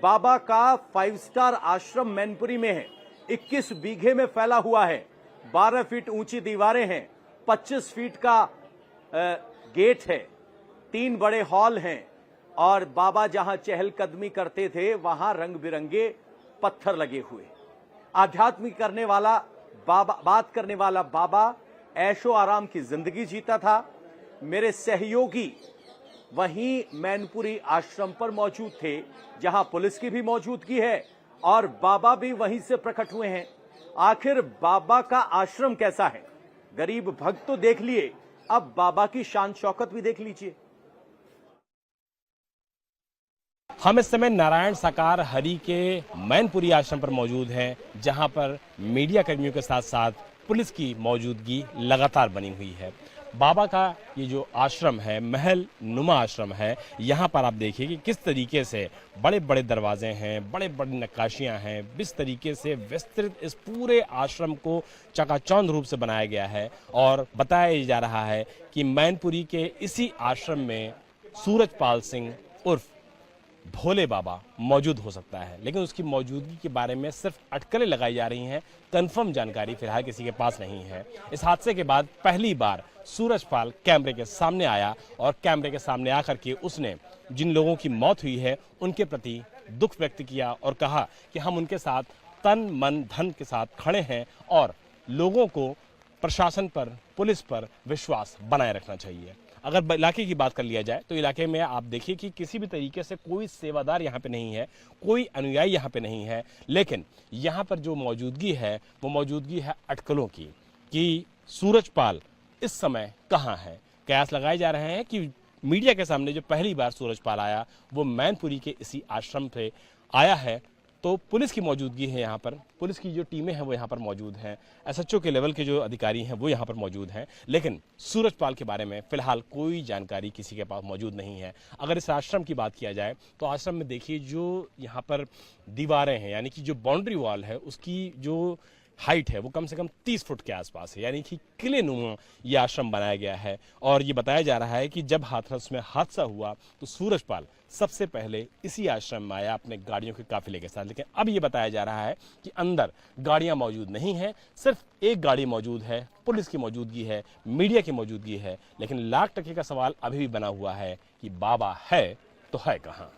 बाबा का 5 स्टार आश्रम मैनपुरी में है। 21 बीघे में फैला हुआ है। 12 फीट ऊंची दीवारें हैं। 25 फीट का गेट है। 3 बड़े हॉल हैं और बाबा जहां चहलकदमी करते थे वहां रंग बिरंगे पत्थर लगे हुए। आध्यात्मिक करने वाला बाबा, बात करने वाला बाबा ऐशो आराम की जिंदगी जीता था। मेरे सहयोगी वहीं मैनपुरी आश्रम पर मौजूद थे जहां पुलिस की भी मौजूदगी है और बाबा भी वहीं से प्रकट हुए हैं। आखिर बाबा का आश्रम कैसा है? गरीब भक्त तो देख लिए, अब बाबा की शान शौकत भी देख लीजिए। हम इस समय नारायण साकार हरि के मैनपुरी आश्रम पर मौजूद हैं, जहां पर मीडिया कर्मियों के साथ साथ पुलिस की मौजूदगी लगातार बनी हुई है। बाबा का ये जो आश्रम है, महल नुमा आश्रम है, यहाँ पर आप देखिए कि किस तरीके से बड़े बड़े दरवाजे हैं, बड़े बड़ी नक्काशियाँ हैं, किस तरीके से विस्तृत इस पूरे आश्रम को चकाचौंध रूप से बनाया गया है। और बताया जा रहा है कि मैनपुरी के इसी आश्रम में सूरजपाल सिंह उर्फ भोले बाबा मौजूद हो सकता है, लेकिन उसकी मौजूदगी के बारे में सिर्फ अटकलें लगाई जा रही हैं। कंफर्म जानकारी फिलहाल किसी के पास नहीं है। इस हादसे के बाद पहली बार सूरजपाल कैमरे के सामने आया और कैमरे के सामने आकर के उसने जिन लोगों की मौत हुई है उनके प्रति दुख व्यक्त किया और कहा कि हम उनके साथ तन मन धन के साथ खड़े हैं और लोगों को प्रशासन पर, पुलिस पर विश्वास बनाए रखना चाहिए। अगर इलाके की बात कर लिया जाए तो इलाके में आप देखिए कि किसी भी तरीके से कोई सेवादार यहाँ पे नहीं है, कोई अनुयायी यहाँ पे नहीं है, लेकिन यहाँ पर जो मौजूदगी है वो मौजूदगी है अटकलों की कि सूरजपाल इस समय कहाँ है। कयास लगाए जा रहे हैं कि मीडिया के सामने जो पहली बार सूरजपाल आया वो मैनपुरी के इसी आश्रम पे आया है, तो पुलिस की मौजूदगी है यहाँ पर। पुलिस की जो टीमें हैं वो यहाँ पर मौजूद हैं, एसएचओ के लेवल के जो अधिकारी हैं वो यहाँ पर मौजूद हैं, लेकिन सूरजपाल के बारे में फिलहाल कोई जानकारी किसी के पास मौजूद नहीं है। अगर इस आश्रम की बात किया जाए तो आश्रम में देखिए जो यहाँ पर दीवारें हैं, यानी कि जो बाउंड्री वॉल है उसकी जो हाइट है वो कम से कम 30 फुट के आसपास है, यानी कि किले नुमा ये आश्रम बनाया गया है। और ये बताया जा रहा है कि जब हाथरस में हादसा हुआ तो सूरजपाल सबसे पहले इसी आश्रम में आया अपने गाड़ियों के काफिले के साथ, लेकिन अब ये बताया जा रहा है कि अंदर गाड़ियां मौजूद नहीं हैं, सिर्फ एक गाड़ी मौजूद है, पुलिस की मौजूदगी है, मीडिया की मौजूदगी है, लेकिन लाख टके का सवाल अभी भी बना हुआ है कि बाबा है तो है कहाँ।